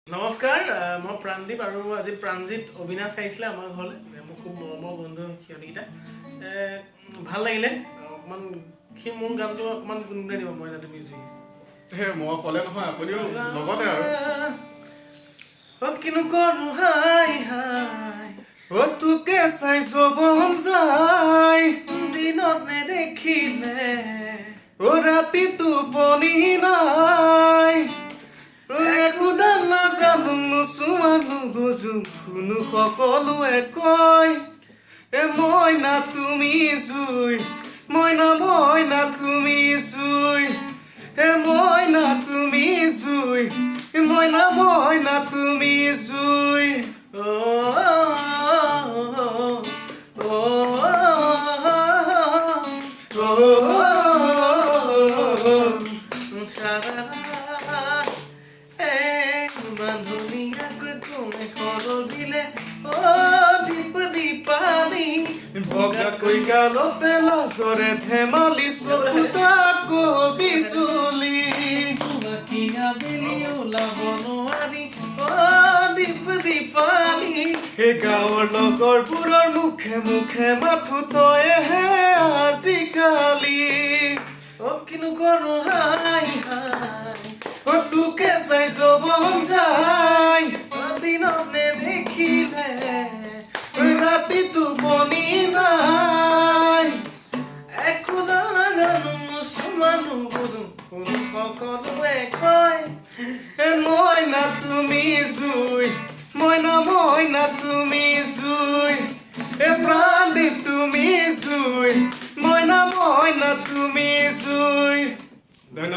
নমস্কাৰ মই প্ৰাণদীপ আৰু আজি প্ৰাণজিত অবিনাশ আহিছিলে আমাৰ ঘৰলৈ মোৰ খুব মৰমৰ বন্ধু সিহঁতকেইটা ভাল লাগিলে অকণমান সি মোৰ গানটো অকণমান গুণগুণাই দিব মই যাতে মিউজিক মই ক'লে নহয় আপুনিও লগতে আৰু কিনো কৰো হাই হাই তোকে চাই জবন যায় দিনত নেদেখিলে ৰাতি টোপনি নাই একোডাল নাজানো নুচুমানো বুজো শুনো সকলোৱে কয় মইনা তুমি জুই মইনা তুমি জুই মইনা তুমি জুই মইনা তুমি জুই বগাকৈ গালতে লাজৰে ধেমালি চকুতা কবিচুলি গাঁৱৰ লগৰবোৰৰ মুখে মুখে মাথো তইহে আজিকালি কিনো কৰো হাই হাই তোকে চাই জবন যায় দিনত নেদেখিলে ৰাতি টোপনি নাই একোডাল নাজানো মুছলমানো বুজো কোনো সকলোৱে কয় মইনা তুমি জুই মইনা তুমি জুই প্ৰাণদীপ তুমি জুই মইনা তুমি জুই ধন্যবাদ।